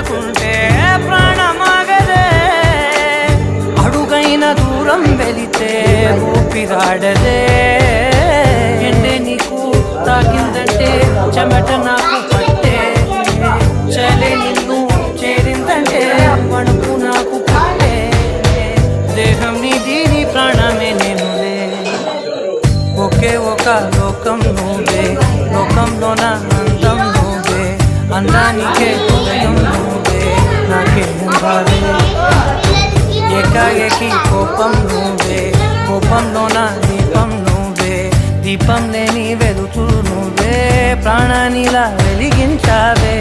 లేకుంటే ప్రాణమాగదే అడుగైన దూరం వెళితే ఊపిరాడదే ఎండే నీకు తాకిందంటే చెమట నాకు పట్టే చలే నిన్ను చేరిందంటే వణుకు నాకు పట్టే దేహం నీది నీ ప్రాణమే నేనులే ఒకే ఒక లోకం నువ్వే లోకంలోన అందం నువ్వే అందానికే హృదయం నువ్వే నాకేం కావే ఏకాఏకి కోపం నువ్వే కోపంలోన దీపం నువ్వే దీపం లేని వెలుతురు నువ్వే ప్రాణానిలా వెలిగించావే